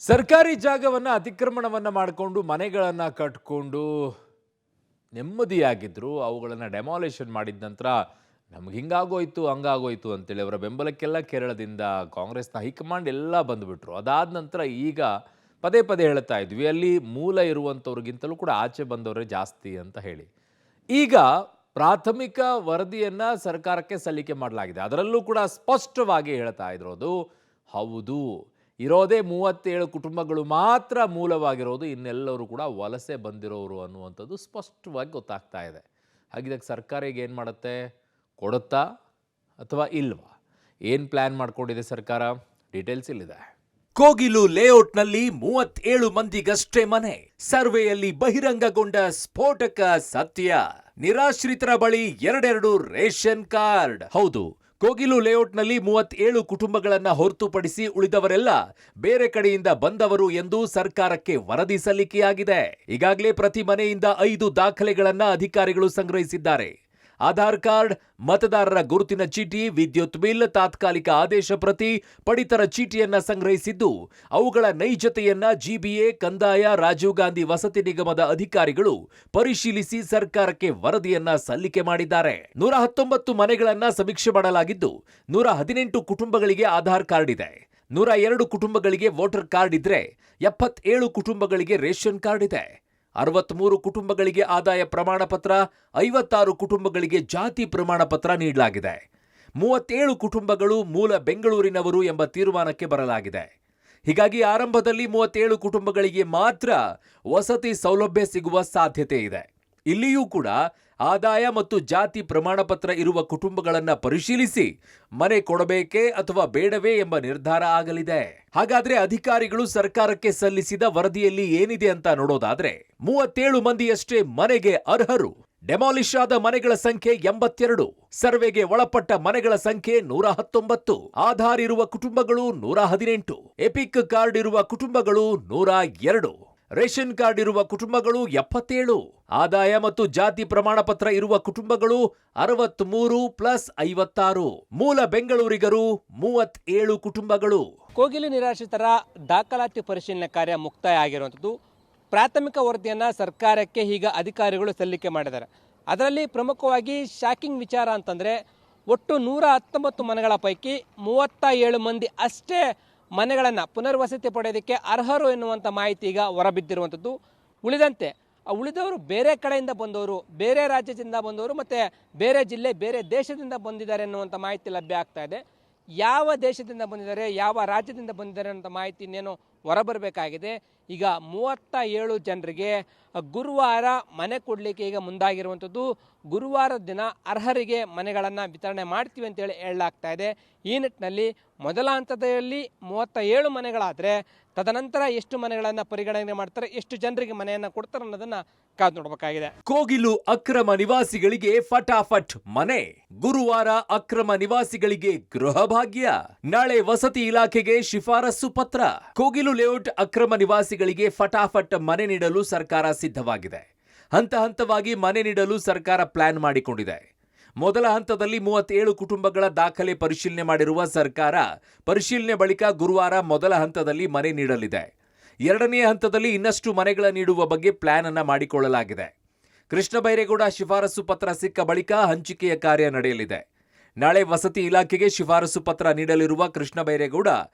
ಸರ್ಕಾರಿ ಜಾಗವನ್ನು ಅತಿಕ್ರಮಣವನ್ನು ಮಾಡಿಕೊಂಡು ಮನೆಗಳನ್ನು ಕಟ್ಕೊಂಡು ನೆಮ್ಮದಿಯಾಗಿದ್ದರು. ಅವುಗಳನ್ನು ಡೆಮಾಲಿಷನ್ ಮಾಡಿದ ನಂತರ ನಮ್ಗೆ ಹಿಂಗಾಗೋಯ್ತು ಹಂಗಾಗೋಯ್ತು ಅಂತೇಳಿ ಅವರ ಬೆಂಬಲಕ್ಕೆಲ್ಲ ಕೇರಳದಿಂದ ಕಾಂಗ್ರೆಸ್ನ ಹೈಕಮಾಂಡ್ ಎಲ್ಲ ಬಂದುಬಿಟ್ರು. ಅದಾದ ನಂತರ ಈಗ ಪದೇ ಪದೇ ಹೇಳ್ತಾ ಇದ್ವಿ, ಅಲ್ಲಿ ಮೂಲ ಇರುವಂಥವ್ರಿಗಿಂತಲೂ ಕೂಡ ಆಚೆ ಬಂದವರೇ ಜಾಸ್ತಿ ಅಂತ ಹೇಳಿ. ಈಗ ಪ್ರಾಥಮಿಕ ವರದಿಯನ್ನು ಸರ್ಕಾರಕ್ಕೆ ಸಲ್ಲಿಕೆ ಮಾಡಲಾಗಿದೆ. ಅದರಲ್ಲೂ ಕೂಡ ಸ್ಪಷ್ಟವಾಗಿ ಹೇಳ್ತಾ ಇರೋದು, ಹೌದು, ಇರೋದೇ 37 ಕುಟುಂಬಗಳು ಮಾತ್ರ ಮೂಲವಾಗಿರೋದು, ಇನ್ನೆಲ್ಲರೂ ಕೂಡ ವಲಸೆ ಬಂದಿರೋರು ಅನ್ನುವಂಥದ್ದು ಸ್ಪಷ್ಟವಾಗಿ ಗೊತ್ತಾಗ್ತಾ ಇದೆ. ಹಾಗಿದಾಗ ಸರ್ಕಾರ ಈಗ ಏನು ಮಾಡುತ್ತೆ? ಕೊಡುತ್ತಾ ಅಥವಾ ಇಲ್ವಾ? ಏನು ಪ್ಲ್ಯಾನ್ ಮಾಡ್ಕೊಂಡಿದೆ ಸರ್ಕಾರ? ಡೀಟೇಲ್ಸ್ ಇಲ್ಲಿದೆ. ಕೋಗಿಲು ಲೇಔಟ್ನಲ್ಲಿ 37 ಮಂದಿಗಷ್ಟೇ ಮನೆ. ಸರ್ವೆಯಲ್ಲಿ ಬಹಿರಂಗಗೊಂಡ ಸ್ಫೋಟಕ ಸತ್ಯ. ನಿರಾಶ್ರಿತರ ಬಳಿ ಎರಡೆರಡು ರೇಷನ್ ಕಾರ್ಡ್. ಹೌದು, ಕೋಗಿಲು ಲೇಔಟ್ನಲ್ಲಿ 37 ಕುಟುಂಬಗಳನ್ನ ಹೊರತುಪಡಿಸಿ ಉಳಿದವರೆಲ್ಲ ಬೇರೆ ಕಡೆಯಿಂದ ಬಂದವರು ಎಂದು ಸರ್ಕಾರಕ್ಕೆ ವರದಿ ಸಲ್ಲಿಕೆಯಾಗಿದೆ. ಈಗಾಗಲೇ ಪ್ರತಿ ಮನೆಯಿಂದ 5 ದಾಖಲೆಗಳನ್ನ ಅಧಿಕಾರಿಗಳು ಸಂಗ್ರಹಿಸಿದ್ದಾರೆ. ಆಧಾರ್ ಕಾರ್ಡ್, ಮತದಾರರ ಗುರುತಿನ ಚೀಟಿ, ವಿದ್ಯುತ್ ಬಿಲ್, ತಾತ್ಕಾಲಿಕ ಆದೇಶ ಪ್ರತಿ, ಪಡಿತರ ಚೀಟಿಯನ್ನ ಸಂಗ್ರಹಿಸಿದ್ದು ಅವುಗಳ ನೈಜತೆಯನ್ನ ಜಿಬಿಎ, ಕಂದಾಯ, ರಾಜೀವ್ ಗಾಂಧಿ ವಸತಿ ನಿಗಮದ ಅಧಿಕಾರಿಗಳು ಪರಿಶೀಲಿಸಿ ಸರ್ಕಾರಕ್ಕೆ ವರದಿಯನ್ನ ಸಲ್ಲಿಕೆ ಮಾಡಿದ್ದಾರೆ. 119 ಮನೆಗಳನ್ನ ಸಮೀಕ್ಷೆ ಮಾಡಲಾಗಿದ್ದು 118 ಕುಟುಂಬಗಳಿಗೆ ಆಧಾರ್ ಕಾರ್ಡ್ ಇದೆ. 102 ಕುಟುಂಬಗಳಿಗೆ ವೋಟರ್ ಕಾರ್ಡ್ ಇದ್ರೆ 77 ಕುಟುಂಬಗಳಿಗೆ ರೇಷನ್ ಕಾರ್ಡ್ ಇದೆ. 63 ಕುಟುಂಬಗಳಿಗೆ ಆದಾಯ ಪ್ರಮಾಣ ಪತ್ರ, 56 ಕುಟುಂಬಗಳಿಗೆ ಜಾತಿ ಪ್ರಮಾಣ ಪತ್ರ ನೀಡಲಾಗಿದೆ. 37 ಕುಟುಂಬಗಳು ಮೂಲ ಬೆಂಗಳೂರಿನವರು ಎಂಬ ತೀರ್ಮಾನಕ್ಕೆ ಬರಲಾಗಿದೆ. ಹೀಗಾಗಿ ಆರಂಭದಲ್ಲಿ 37 ಕುಟುಂಬಗಳಿಗೆ ಮಾತ್ರ ವಸತಿ ಸೌಲಭ್ಯ ಸಿಗುವ ಸಾಧ್ಯತೆ ಇದೆ. ಇಲ್ಲಿಯೂ ಕೂಡ ಆದಾಯ ಮತ್ತು ಜಾತಿ ಪ್ರಮಾಣ ಪತ್ರ ಇರುವ ಕುಟುಂಬಗಳನ್ನ ಪರಿಶೀಲಿಸಿ ಮನೆ ಕೊಡಬೇಕೇ ಅಥವಾ ಬೇಡವೇ ಎಂಬ ನಿರ್ಧಾರ ಆಗಲಿದೆ. ಹಾಗಾದ್ರೆ ಅಧಿಕಾರಿಗಳು ಸರ್ಕಾರಕ್ಕೆ ಸಲ್ಲಿಸಿದ ವರದಿಯಲ್ಲಿ ಏನಿದೆ ಅಂತ ನೋಡೋದಾದ್ರೆ 37 ಮಂದಿಯಷ್ಟೇ ಮನೆಗೆ ಅರ್ಹರು. ಡೆಮಾಲಿಷ್ ಆದ ಮನೆಗಳ ಸಂಖ್ಯೆ 82, ಸರ್ವೆಗೆ ಒಳಪಟ್ಟ ಮನೆಗಳ ಸಂಖ್ಯೆ 119, ಆಧಾರ್ ಇರುವ ಕುಟುಂಬಗಳು 118, ಎಪಿಕ್ ಕಾರ್ಡ್ ಇರುವ ಕುಟುಂಬಗಳು 102, ರೇಷನ್ ಕಾರ್ಡ್ ಇರುವ ಕುಟುಂಬಗಳು 77, ಆದಾಯ ಮತ್ತು ಜಾತಿ ಪ್ರಮಾಣ ಪತ್ರ ಇರುವ ಕುಟುಂಬಗಳು 63 ಪ್ಲಸ್ 56, ಮೂಲ ಬೆಂಗಳೂರಿಗರು 37 ಕುಟುಂಬಗಳು. ಕೋಗಿಲು ನಿರಾಶ್ರಿತರ ದಾಖಲಾತಿ ಪರಿಶೀಲನೆ ಕಾರ್ಯ ಮುಕ್ತಾಯ ಆಗಿರುವಂಥದ್ದು. ಪ್ರಾಥಮಿಕ ವರದಿಯನ್ನು ಸರ್ಕಾರಕ್ಕೆ ಈಗ ಅಧಿಕಾರಿಗಳು ಸಲ್ಲಿಕೆ ಮಾಡಿದ್ದಾರೆ. ಅದರಲ್ಲಿ ಪ್ರಮುಖವಾಗಿ ಶಾಕಿಂಗ್ ವಿಚಾರ ಅಂತಂದರೆ, ಒಟ್ಟು 119 ಮನೆಗಳ ಪೈಕಿ 37 ಮಂದಿ ಅಷ್ಟೇ ಮನೆಗಳನ್ನು ಪುನರ್ವಸತಿ ಪಡೆಯೋದಕ್ಕೆ ಅರ್ಹರು ಎನ್ನುವಂಥ ಮಾಹಿತಿ ಈಗ ಹೊರಬಿದ್ದಿರುವಂಥದ್ದು. ಉಳಿದಂತೆ ಉಳಿದವರು ಬೇರೆ ಕಡೆಯಿಂದ ಬಂದವರು, ಬೇರೆ ರಾಜ್ಯದಿಂದ ಬಂದವರು ಮತ್ತು ಬೇರೆ ಜಿಲ್ಲೆ, ಬೇರೆ ದೇಶದಿಂದ ಬಂದಿದ್ದಾರೆ ಎನ್ನುವಂಥ ಮಾಹಿತಿ ಲಭ್ಯ ಆಗ್ತಾ ಇದೆ. ಯಾವ ದೇಶದಿಂದ ಬಂದಿದ್ದಾರೆ, ಯಾವ ರಾಜ್ಯದಿಂದ ಬಂದಿದ್ದಾರೆ ಅನ್ನೋ ಮಾಹಿತಿ ಇನ್ನೇನು ಹೊರಬರಬೇಕಾಗಿದೆ. ಈಗ 37 ಜನರಿಗೆ ಗುರುವಾರ ಮನೆ ಕೊಡಲಿಕ್ಕೆ ಈಗ ಮುಂದಾಗಿರುವಂಥದ್ದು. ಗುರುವಾರದ ದಿನ ಅರ್ಹರಿಗೆ ಮನೆಗಳನ್ನು ವಿತರಣೆ ಮಾಡ್ತೀವಿ ಅಂತೇಳಿ ಹೇಳಲಾಗ್ತಾ ಇದೆ. ಈ ನಿಟ್ಟಿನಲ್ಲಿ ಮೊದಲ ಹಂತದಲ್ಲಿ 37 ಮನೆಗಳಾದರೆ ತದನಂತರ ಎಷ್ಟು ಮನೆಗಳನ್ನು ಪರಿಗಣನೆ ಮಾಡ್ತಾರೆ, ಎಷ್ಟು ಜನರಿಗೆ ಮನೆಯನ್ನು ಕೊಡ್ತಾರೆ ಅನ್ನೋದನ್ನ ಕಾದು ನೋಡಬೇಕಾಗಿದೆ. ಕೋಗಿಲು ಅಕ್ರಮ ನಿವಾಸಿಗಳಿಗೆ ಫಟಾಫಟ್ ಮನೆ. ಗುರುವಾರ ಅಕ್ರಮ ನಿವಾಸಿಗಳಿಗೆ ಗೃಹ ಭಾಗ್ಯ. ನಾಳೆ ವಸತಿ ಇಲಾಖೆಗೆ ಶಿಫಾರಸು ಪತ್ರ. ಕೋಗಿಲು ಲೇಔಟ್ ಅಕ್ರಮ ನಿವಾಸಿಗಳಿಗೆ ಫಟಾಫಟ್ ಮನೆ ನೀಡಲು ಸರ್ಕಾರ ಸಿದ್ಧವಾಗಿದೆ. ಹಂತ ಹಂತವಾಗಿ ಮನೆ ನೀಡಲು ಸರ್ಕಾರ ಪ್ಲಾನ್ ಮಾಡಿಕೊಂಡಿದೆ. ಮೊದಲ ಹಂತದಲ್ಲಿ 37 ಕುಟುಂಬಗಳ ದಾಖಲೆ ಪರಿಶೀಲನೆ ಮಾಡಿರುವ ಸರ್ಕಾರ ಪರಿಶೀಲನೆ ಬಳಿಕ ಗುರುವಾರ ಮೊದಲ ಹಂತದಲ್ಲಿ ಮನೆ ನೀಡಲಿದೆ. ಎರಡನೇ ಹಂತದಲ್ಲಿ ಇನ್ನಷ್ಟು ಮನೆಗಳ ನೀಡುವ ಬಗ್ಗೆ ಪ್ಲಾನ್ ಅನ್ನ ಮಾಡಿಕೊಳ್ಳಲಾಗಿದೆ. ಕೃಷ್ಣ ಬೈರೇಗೌಡ ಶಿಫಾರಸು ಪತ್ರ ಸಿಕ್ಕ ಬಳಿಕ ಹಂಚಿಕೆಯ ಕಾರ್ಯ ನಡೆಯಲಿದೆ. ನಾಳೆ ವಸತಿ ಇಲಾಖೆಗೆ ಶಿಫಾರಸು ಪತ್ರ ನೀಡಲಿರುವ ಕೃಷ್ಣ ಬೈರೇಗೌಡ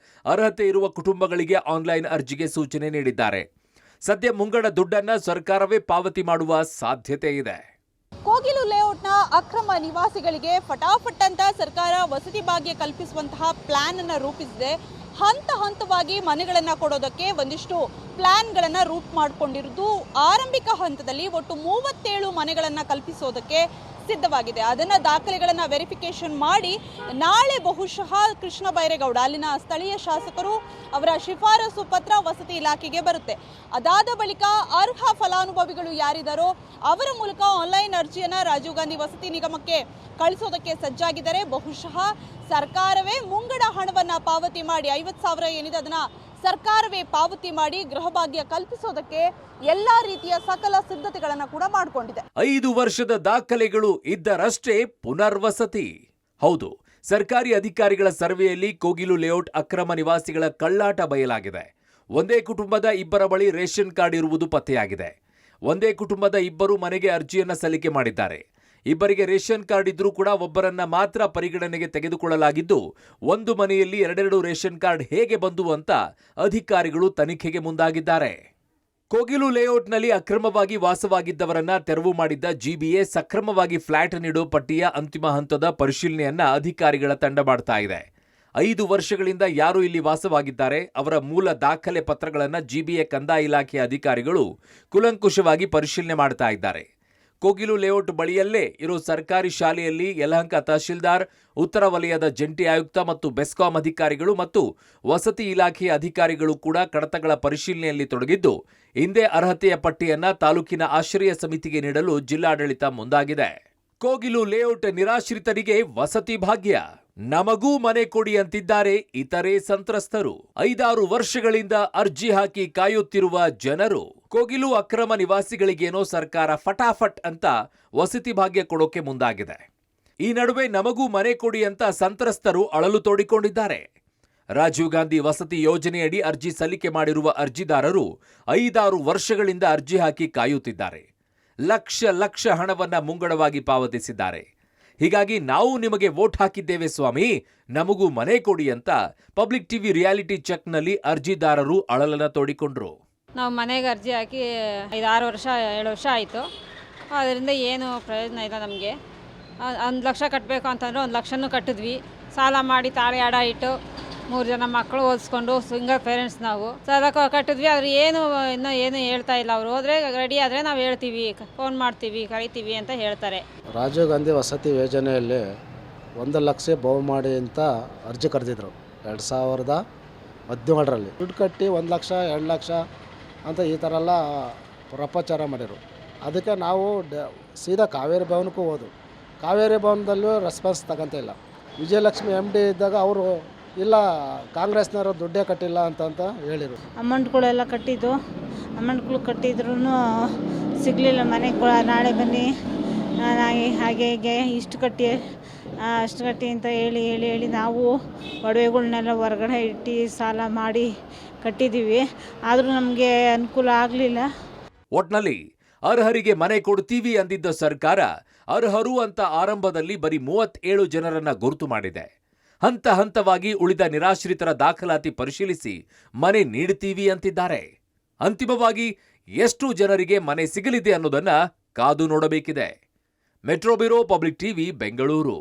ಅರ್ಹತೆ ಇರುವ ಕುಟುಂಬಗಳಿಗೆ ಆನ್ಲೈನ್ ಅರ್ಜಿಗೆ ಸೂಚನೆ ನೀಡಿದ್ದಾರೆ. ಸದ್ಯ ಮುಂಗಡ ದುಡ್ಡನ್ನ ಸರ್ಕಾರವೇ ಪಾವತಿ ಮಾಡುವ ಸಾಧ್ಯತೆ ಇದೆ. ಕೋಗಿಲು ಲೇಔಟ್ನ ಅಕ್ರಮ ನಿವಾಸಿಗಳಿಗೆ ಫಟಾಫಟ್ ಅಂತ ಸರ್ಕಾರ ವಸತಿ ಭಾಗ್ಯ ಕಲ್ಪಿಸುವಂತಹ ಪ್ಲಾನ್ ಅನ್ನು ರೂಪಿಸಿದೆ. ಹಂತ ಹಂತವಾಗಿ ಮನೆಗಳನ್ನು ಕೊಡೋದಕ್ಕೆ ಒಂದಿಷ್ಟು ಪ್ಲಾನ್ಗಳನ್ನು ರೂಟ್ ಮಾಡಿಕೊಂಡಿರುವುದು. ಆರಂಭಿಕ ಹಂತದಲ್ಲಿ ಒಟ್ಟು 37 ಮನೆಗಳನ್ನು ಕಲ್ಪಿಸೋದಕ್ಕೆ ಸಿದ್ಧವಾಗಿದೆ. ಅದನ್ನು ದಾಖಲೆಗಳನ್ನು ವೆರಿಫಿಕೇಶನ್ ಮಾಡಿ ನಾಳೆ ಬಹುಶಃ ಕೃಷ್ಣ ಬೈರೇಗೌಡ, ಅಲ್ಲಿನ ಸ್ಥಳೀಯ ಶಾಸಕರು, ಅವರ ಶಿಫಾರಸು ಪತ್ರ ವಸತಿ ಇಲಾಖೆಗೆ ಬರುತ್ತೆ. ಅದಾದ ಬಳಿಕ ಅರ್ಹ ಫಲಾನುಭವಿಗಳು ಯಾರಿದ್ದಾರೋ ಅವರ ಮೂಲಕ ಆನ್ಲೈನ್ ಅರ್ಜಿಯನ್ನು ರಾಜೀವ್ ಗಾಂಧಿ ವಸತಿ ನಿಗಮಕ್ಕೆ ಕಳಿಸೋದಕ್ಕೆ ಸಜ್ಜಾಗಿದ್ದಾರೆ. ಬಹುಶಃ ಸರ್ಕಾರವೇ ಮುಂಗಡ ಹಣವನ್ನು ಪಾವತಿ ಮಾಡಿ 50,000 ಏನಿದೆ ಅದನ್ನ ಸರ್ಕಾರವೇ ಪಾವತಿ ಮಾಡಿ ಗೃಹ ಭಾಗ್ಯ ಕಲ್ಪಿಸೋದಕ್ಕೆ ಎಲ್ಲಾ ರೀತಿಯ ಸಕಲ ಸಿದ್ಧತೆಗಳನ್ನು ಕೂಡ ಮಾಡಿಕೊಂಡಿದೆ. 5 ವರ್ಷದ ದಾಖಲೆಗಳು ಇದ್ದರಷ್ಟೇ ಪುನರ್ವಸತಿ. ಹೌದು, ಸರ್ಕಾರಿ ಅಧಿಕಾರಿಗಳ ಸರ್ವೆಯಲ್ಲಿ ಕೋಗಿಲು ಲೇಔಟ್ ಅಕ್ರಮ ನಿವಾಸಿಗಳ ಕಳ್ಳಾಟ ಬಯಲಾಗಿದೆ. ಒಂದೇ ಕುಟುಂಬದ ಇಬ್ಬರ ಬಳಿ ರೇಷನ್ ಕಾರ್ಡ್ ಇರುವುದು ಪತ್ತೆಯಾಗಿದೆ. ಒಂದೇ ಕುಟುಂಬದ ಇಬ್ಬರು ಮನೆಗೆ ಅರ್ಜಿಯನ್ನ ಸಲ್ಲಿಕೆ ಮಾಡಿದ್ದಾರೆ. ಇಬ್ಬರಿಗೆ ರೇಷನ್ ಕಾರ್ಡ್ ಇದ್ರೂ ಕೂಡ ಒಬ್ಬರನ್ನ ಮಾತ್ರ ಪರಿಗಣನೆಗೆ ತೆಗೆದುಕೊಳ್ಳಲಾಗಿದ್ದು, ಒಂದು ಮನೆಯಲ್ಲಿ ಎರಡೆರಡು ರೇಷನ್ ಕಾರ್ಡ್ ಹೇಗೆ ಬಂದು ಅಂತ ಅಧಿಕಾರಿಗಳು ತನಿಖೆಗೆ ಮುಂದಾಗಿದ್ದಾರೆ. ಕೋಗಿಲು ಲೇಔಟ್ನಲ್ಲಿ ಅಕ್ರಮವಾಗಿ ವಾಸವಾಗಿದ್ದವರನ್ನ ತೆರವು ಮಾಡಿದ್ದ ಜಿಬಿಎ ಸಕ್ರಮವಾಗಿ ಫ್ಲಾಟ್ ನೀಡೋ ಪಟ್ಟಿಯ ಅಂತಿಮ ಹಂತದ ಪರಿಶೀಲನೆಯನ್ನ ಅಧಿಕಾರಿಗಳ ತಂಡ ಮಾಡ್ತಾ ಇದೆ. 5 ವರ್ಷಗಳಿಂದ ಯಾರು ಇಲ್ಲಿ ವಾಸವಾಗಿದ್ದಾರೆ, ಅವರ ಮೂಲ ದಾಖಲೆ ಪತ್ರಗಳನ್ನು ಜಿಬಿಎ ಕಂದಾಯ ಇಲಾಖೆಯ ಅಧಿಕಾರಿಗಳು ಕುಲಂಕುಷವಾಗಿ ಪರಿಶೀಲನೆ ಮಾಡ್ತಾ ಇದ್ದಾರೆ. ಕೋಗಿಲು ಲೇಔಟ್ ಬಳಿಯಲ್ಲೇ ಇರೋ ಸರ್ಕಾರಿ ಶಾಲೆಯಲ್ಲಿ ಯಲಹಂಕ ತಹಶೀಲ್ದಾರ್, ಉತ್ತರ ವಲಯದ ಜಂಟಿ ಆಯುಕ್ತ ಮತ್ತು ಬೆಸ್ಕಾಂ ಅಧಿಕಾರಿಗಳು ಮತ್ತು ವಸತಿ ಇಲಾಖೆಯ ಅಧಿಕಾರಿಗಳು ಕೂಡ ಕಡತಗಳ ಪರಿಶೀಲನೆಯಲ್ಲಿ ತೊಡಗಿದ್ದು, ಹಿಂದೆ ಅರ್ಹತೆಯ ಪಟ್ಟಿಯನ್ನ ತಾಲೂಕಿನ ಆಶ್ರಯ ಸಮಿತಿಗೆ ನೀಡಲು ಜಿಲ್ಲಾಡಳಿತ ಮುಂದಾಗಿದೆ. ಕೋಗಿಲು ಲೇಔಟ್ ನಿರಾಶ್ರಿತರಿಗೆ ವಸತಿ ಭಾಗ್ಯ, ನಮಗೂ ಮನೆ ಕೊಡಿ ಅಂತಿದ್ದಾರೆ ಇತರೆ ಸಂತ್ರಸ್ತರು. 5-6 ವರ್ಷಗಳಿಂದ ಅರ್ಜಿ ಹಾಕಿ ಕಾಯುತ್ತಿರುವ ಜನರು. ಕೋಗಿಲು ಅಕ್ರಮ ನಿವಾಸಿಗಳಿಗೇನೋ ಸರ್ಕಾರ ಫಟಾಫಟ್ ಅಂತ ವಸತಿ ಭಾಗ್ಯ ಕೊಡೋಕೆ ಮುಂದಾಗಿದೆ. ಈ ನಡುವೆ ನಮಗೂ ಮನೆ ಕೊಡಿ ಅಂತ ಸಂತ್ರಸ್ತರು ಅಳಲು ತೋಡಿಕೊಂಡಿದ್ದಾರೆ. ರಾಜೀವ್ ಗಾಂಧಿ ವಸತಿ ಯೋಜನೆಯಡಿ ಅರ್ಜಿ ಸಲ್ಲಿಕೆ ಮಾಡಿರುವ ಅರ್ಜಿದಾರರು 5-6 ವರ್ಷಗಳಿಂದ ಅರ್ಜಿ ಹಾಕಿ ಕಾಯುತ್ತಿದ್ದಾರೆ. ಲಕ್ಷ ಹಣವನ್ನ ಮುಂಗಡವಾಗಿ ಪಾವತಿಸಿದ್ದಾರೆ. ಹೀಗಾಗಿ ನಾವು ನಿಮಗೆ ವೋಟ್ ಹಾಕಿದ್ದೇವೆ ಸ್ವಾಮಿ, ನಮಗೂ ಮನೆ ಕೊಡಿ ಅಂತ ಪಬ್ಲಿಕ್ ಟಿವಿ ರಿಯಾಲಿಟಿ ಚೆಕ್ನಲ್ಲಿ ಅರ್ಜಿದಾರರು ಅಳಲನ್ನ ತೋಡಿಕೊಂಡ್ರು. ನಾವು ಮನೆಗೆ ಅರ್ಜಿ ಹಾಕಿ 5-6 ವರ್ಷ 7 ವರ್ಷ ಆಯಿತು. ಅದರಿಂದ ಏನು ಪ್ರಯೋಜನ ಇಲ್ಲ ನಮಗೆ. 1 ಲಕ್ಷ ಕಟ್ಟಬೇಕು ಅಂತಂದರೆ 1 ಲಕ್ಷನೂ ಕಟ್ಟಿದ್ವಿ. ಸಾಲ ಮಾಡಿ ತಾಳಿ ಅಡ ಇಟ್ಟು 3 ಜನ ಮಕ್ಕಳು ಓದಿಸ್ಕೊಂಡು ಸಿಂಗಲ್ ಪೇರೆಂಟ್ಸ್ ನಾವು ಸಾಲ ಕಟ್ಟಿದ್ವಿ. ಆದರೆ ಏನು ಹೇಳ್ತಾ ಇಲ್ಲ. ಅವ್ರು ಹೋದರೆ ರೆಡಿ ಆದರೆ ನಾವು ಹೇಳ್ತೀವಿ, ಫೋನ್ ಮಾಡ್ತೀವಿ, ಕರಿತೀವಿ ಅಂತ ಹೇಳ್ತಾರೆ. ರಾಜೀವ್ ಗಾಂಧಿ ವಸತಿ ಯೋಜನೆಯಲ್ಲಿ 1 ಲಕ್ಷ ಬಹುಮಾಡಿ ಅಂತ ಅರ್ಜಿ ಕರೆದಿದ್ರು 2017ರಲ್ಲಿ. ದುಡ್ಡು ಕಟ್ಟಿ 1 ಲಕ್ಷ 2 ಲಕ್ಷ ಅಂತ ಈ ಥರ ಎಲ್ಲ ಪ್ರಚಾರ ಮಾಡಿದರು. ಅದಕ್ಕೆ ನಾವು ಸೀದಾ ಕಾವೇರಿ ಭವನಕ್ಕೂ ಹೋದು. ಕಾವೇರಿ ಭವನದಲ್ಲೂ ರೆಸ್ಪಾನ್ಸ್ ತಗೊಂತ ಇಲ್ಲ. ವಿಜಯಲಕ್ಷ್ಮಿ MD ಇದ್ದಾಗ ಅವರು ಇಲ್ಲ ಕಾಂಗ್ರೆಸ್ನವರು ದುಡ್ಡೇ ಕಟ್ಟಿಲ್ಲ ಅಂತ ಹೇಳಿದರು. ಅಮೌಂಟ್ಗಳೆಲ್ಲ ಕಟ್ಟಿದ್ದು, ಅಮೌಂಟ್ಗಳು ಕಟ್ಟಿದ್ರೂ ಸಿಗಲಿಲ್ಲ. ಮನೆಗೆ ನಾಳೆ ಬನ್ನಿ ಹಾಗೆ ಹೀಗೆ ಇಷ್ಟು ಕಟ್ಟಿ ಅಷ್ಟು ಕಟ್ಟಿ ಅಂತ ಹೇಳಿ ನಾವು ಒಡವೆಗಳ್ನೆಲ್ಲ ಹೊರಗಡೆ ಇಟ್ಟು ಸಾಲ ಮಾಡಿ ಕಟ್ಟಿದ್ದೀವಿ. ಆದರೂ ನಮಗೆ ಅನುಕೂಲ ಆಗಲಿಲ್ಲ. ಒಟ್ನಲ್ಲಿ ಅರ್ಹರಿಗೆ ಮನೆ ಕೊಡ್ತೀವಿ ಅಂದಿದ್ದ ಸರ್ಕಾರ ಅರ್ಹರು ಅಂತ ಆರಂಭದಲ್ಲಿ ಬರೀ 37 ಜನರನ್ನ ಗುರುತು ಮಾಡಿದೆ. ಹಂತ ಹಂತವಾಗಿ ಉಳಿದ ನಿರಾಶ್ರಿತರ ದಾಖಲಾತಿ ಪರಿಶೀಲಿಸಿ ಮನೆ ನೀಡುತ್ತೀವಿ ಅಂತಿದ್ದಾರೆ. ಅಂತಿಮವಾಗಿ ಎಷ್ಟು ಜನರಿಗೆ ಮನೆ ಸಿಗಲಿದೆ ಅನ್ನೋದನ್ನ ಕಾದು ನೋಡಬೇಕಿದೆ. Metro bureau, public TV, Bengaluru.